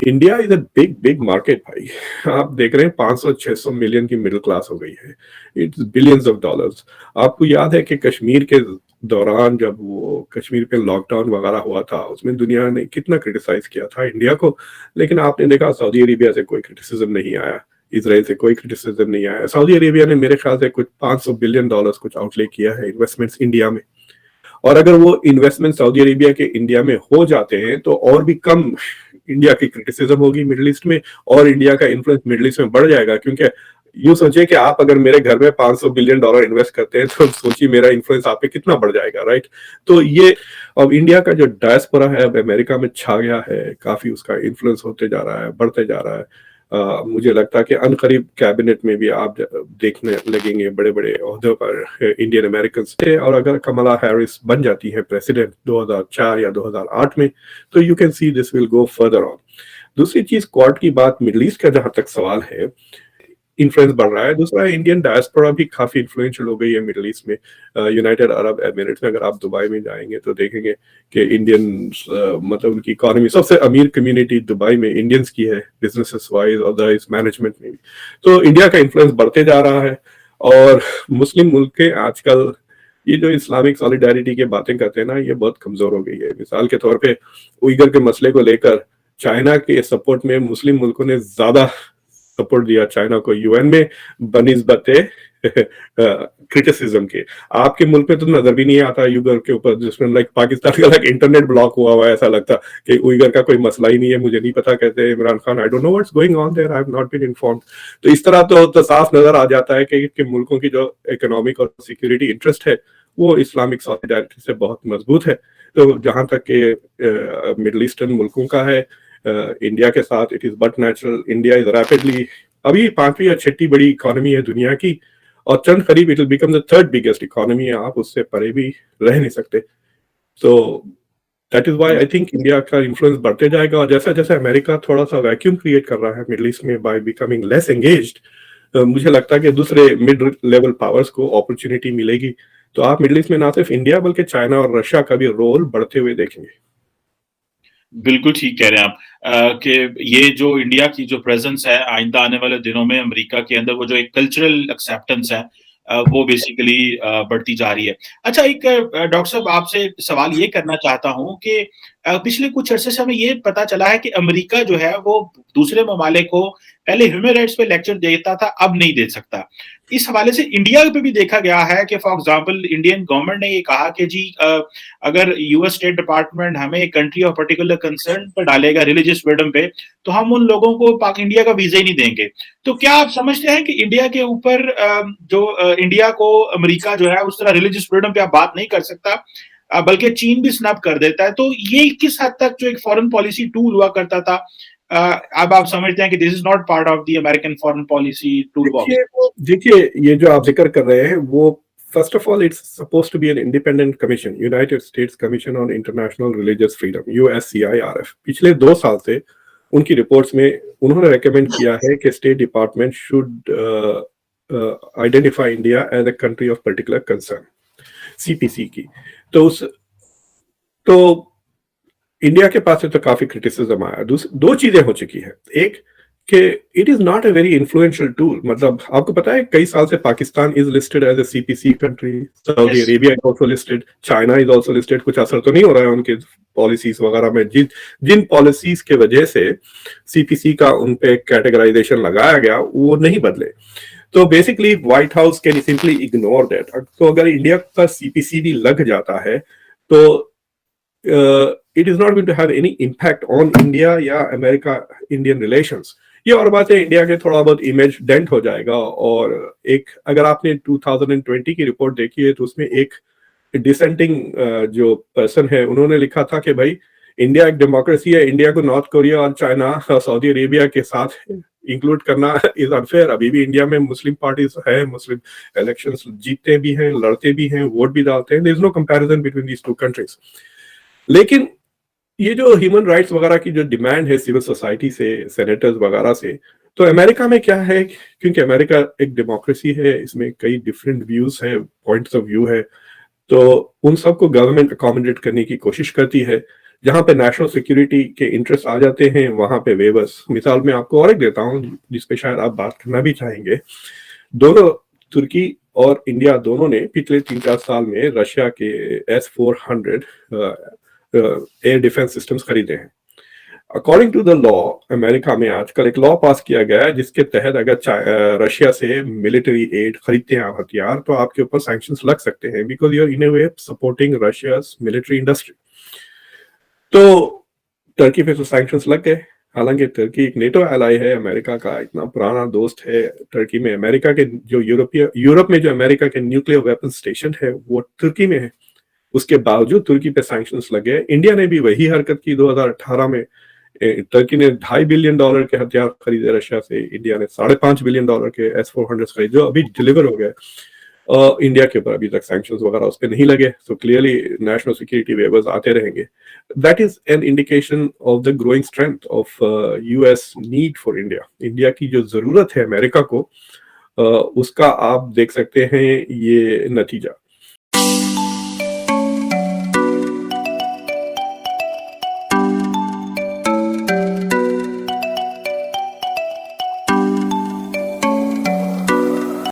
India is a big big market भाई। आप देख रहे हैं 500-600 मिलियन की मिडिल क्लास हो गई है। It's billions of dollars. आपको याद है कि कश्मीर के दौरान जब वो कश्मीर पे लॉकडाउन वगैरह हुआ था, उसमें दुनिया ने कितना क्रिटिसाइज किया था इंडिया को। लेकिन आपने देखा सऊदी अरेबिया से कोई क्रिटिसिज्म नहीं आया, इसराइल से कोई क्रिटिसिज्म नहीं आया। सऊदी अरेबिया ने मेरे ख्याल से कुछ 500 बिलियन डॉलर्स कुछ आउटले किया है इन्वेस्टमेंट्स इंडिया में। और अगर वो इन्वेस्टमेंट सऊदी अरेबिया के इंडिया में हो जाते हैं तो और भी कम इंडिया की क्रिटिसिज्म होगी मिडिल ईस्ट में, और इंडिया का इन्फ्लुएंस मिडिल ईस्ट में बढ़ जाएगा। क्योंकि यूं सोचिए कि आप अगर मेरे घर में 500 बिलियन डॉलर इन्वेस्ट करते हैं तो सोचिए मेरा इन्फ्लुएंस आप पे कितना बढ़ जाएगा, राइट। तो ये अब इंडिया का जो डायस्पोरा है अब अमेरिका में छा गया है, काफी उसका इन्फ्लुएंस होते जा रहा है, बढ़ते जा रहा है। मुझे लगता है कि अनकरीब कैबिनेट में भी आप देखने लगेंगे बड़े बड़े ओहदों पर इंडियन अमेरिकन से। और अगर कमला हैरिस बन जाती है प्रेसिडेंट 2004 या 2008 में, तो you can see this will go further on. दूसरी चीज क्वाड की बात, मिडिल ईस्ट का जहां तक सवाल है, इन्फ्लुएंस बढ़ रहा है। दूसरा, इंडियन डायस्पोरा भी काफी इन्फ्लुएंशियल हो गई है मिडिल ईस्ट में। यूनाइटेड अरब एमिरेट्स में अगर आप दुबई में जाएंगे तो देखेंगे कि इंडियन मतलब उनकी इकोनॉमी, सबसे अमीर कम्युनिटी दुबई में इंडियंस की है, बिजनेसेस वाइज और अदरवाइज मैनेजमेंट में भी। तो इंडिया का इन्फ्लुएंस बढ़ते जा रहा है। और मुस्लिम मुल्क के आजकल ये जो इस्लामिक सॉलिडारिटी की बातें करते हैं ना, ये बहुत कमजोर हो गई है। मिसाल के तौर पे उइगर के मसले को लेकर चाइना के सपोर्ट में मुस्लिम मुल्कों ने ज्यादा सपोर्ट दिया चाइना को यूएन में बनिस्बते क्रिटिसिज्म के। आपके मुल्क में तो नजर भी नहीं आता उइगर के ऊपर, जिसमें लाइक पाकिस्तान का लाइक इंटरनेट ब्लॉक हुआ हुआ है, ऐसा लगता कि उइगर का कोई मसला ही नहीं है। मुझे नहीं पता कैसे Imran Khan, I don't know what's going on there, I have not been informed. तो इस तरह तो साफ नजर आ जाता है कि मुल्कों की जो इकोनॉमिक और सिक्योरिटी इंटरेस्ट है वो इस्लामिक सॉलिडारिटी से बहुत मजबूत है। तो जहां तक के मिडिल ईस्टर्न मुल्कों का है, इंडिया के साथ it is but natural. India is rapidly अभी 5वीं या 6ठी बड़ी इकोनॉमी है दुनिया की, और चंद करीब it will become the 3rd biggest economy है। आप उससे परे भी रह नहीं सकते। तो that is why I think India का इन्फ्लुएंस बढ़ते जाएगा। और जैसा जैसे अमेरिका थोड़ा सा वैक्यूम क्रिएट कर रहा है मिडिल ईस्ट में बाय बिकमिंग लेस एंगेज्ड, मुझे लगता है कि दूसरे मिड लेवल पावर्स को अपॉर्चुनिटी मिलेगी। तो आप मिडिल ईस्ट में ना सिर्फ इंडिया बल्कि चाइना और रशिया का भी रोल बढ़ते हुए देखेंगे। बिल्कुल ठीक कह रहे हैं आप कि ये जो इंडिया की जो प्रेजेंस है आइंदा आने वाले दिनों में अमेरिका के अंदर, वो जो एक कल्चरल एक्सेप्टेंस है वो बेसिकली बढ़ती जा रही है। अच्छा, एक डॉक्टर साहब आपसे सवाल ये करना चाहता हूँ कि पिछले कुछ अरसे से हमें ये पता चला है कि अमेरिका जो है वो दूसरे ममालिक को पहले ह्यूमन राइट्स पे लेक्चर देता था, अब नहीं दे सकता। इस हवाले से इंडिया पे भी देखा गया है कि फॉर एग्जांपल इंडियन गवर्नमेंट ने ये कहा कि जी अगर यूएस स्टेट डिपार्टमेंट हमें एक कंट्री ऑफ पर्टिकुलर कंसर्न पर डालेगा रिलीजियस फ्रीडम पे, तो हम उन लोगों को पाक इंडिया का वीजा ही नहीं देंगे। तो क्या आप समझते हैं कि इंडिया के ऊपर इंडिया को अमेरिका जो है उस तरह रिलीजियस फ्रीडम पे आप बात नहीं कर सकता, बल्कि चीन भी स्नैप कर देता है? तो ये किस हद तक जो एक फॉरेन पॉलिसी टूल हुआ करता था, अब आप समझते हैं कि this is not part of the American foreign policy tool box? देखिए ये जो आप जिक्र कर रहे हैं वो, first of all it's supposed to be an independent commission, United States Commission on International Religious Freedom, USCIRF. पिछले 2 साल से उनकी रिपोर्ट्स में उन्होंने रेकमेंड किया है कि State Department should identify India as a country of particular concern, CPC की। तो उस तो इंडिया के पास से तो काफी क्रिटिसिज्म आया। दो चीजें हो चुकी है। एक कि it is not a very influential tool. मतलब आपको पता है कई साल से Pakistan is listed as a CPC country, Saudi yes. Arabia is also listed, China is also listed. कुछ असर तो नहीं हो रहा है उनके पॉलिसीज वगैरह में। जिन पॉलिसीज के वजह से सीपीसी का उन पे कैटेगराइजेशन लगाया गया वो नहीं बदले। तो basically white house can simply ignore that. तो अगर इंडिया का सीपीसी भी लग जाता है तो it is not going to have any impact on India या अमेरिका इंडियन रिलेशंस। ये और बात है, इंडिया के थोड़ा बहुत इमेज डेंट हो जाएगा। और एक अगर आपने 2020 की रिपोर्ट देखी है तो उसमें एक डिसेंटिंग जो पर्सन है उन्होंने लिखा था कि भाई इंडिया एक डेमोक्रेसी है, इंडिया को नॉर्थ कोरिया और चाइना और सऊदी अरेबिया के साथ इंक्लूड करना इज अनफेयर। अभी भी इंडिया में मुस्लिम पार्टीज है, मुस्लिम इलेक्शंस जीतते भी हैं, लड़ते भी हैं, वोट भी डालते हैं। There is no comparison between these two countries. लेकिन ये जो ह्यूमन राइट्स वगैरह की जो डिमांड है सिविल सोसाइटी से, सेनेटर्स वगैरह से, तो अमेरिका में क्या है, क्योंकि अमेरिका एक डेमोक्रेसी है, इसमें कई डिफरेंट व्यूज है, पॉइंट्स ऑफ व्यू है, तो उन सबको गवर्नमेंट अकोमोडेट करने की कोशिश करती है। जहाँ पे नेशनल सिक्योरिटी के इंटरेस्ट आ जाते हैं वहाँ पे वेवर्स। मिसाल मैं आपको और एक देता हूँ जिस पे शायद आप बात करना भी चाहेंगे। दोनों तुर्की और इंडिया दोनों ने पिछले 3-4 साल में रशिया के S-400 एयर डिफेंस सिस्टम्स खरीदे हैं। According to the law, America में आजकल एक लॉ पास किया गया है जिसके तहत अगर रशिया से मिलिट्री एड खरीदते हैं आप हथियार, तो आपके ऊपर सैंक्शंस लग सकते हैं because you are in a way supporting Russia's military industry. तो टर्की पे तो सैंक्शंस लग गए। हालांकि टर्की एक नेटो एलाई है, अमेरिका का इतना पुराना दोस्त है। टर्की में अमेरिका के जो यूरोप में जो अमेरिका के न्यूक्लियर वेपन स्टेशन है वो तुर्की में है। उसके बावजूद तुर्की पे सैंक्शंस लगे। इंडिया ने भी वही हरकत की 2018 में। टर्की ने $2.5 बिलियन के हथियार खरीदे रशिया से, इंडिया ने $5.5 बिलियन के S-400 खरीदे जो अभी डिलीवर हो गए। इंडिया के ऊपर अभी तक सैंक्शंस वगैरह उस पर नहीं लगे, so clearly national security weavers आते रहेंगे। That is an indication of the growing strength of US need for India. India की जो जरूरत है अमेरिका को, उसका आप देख सकते हैं ये नतीजा।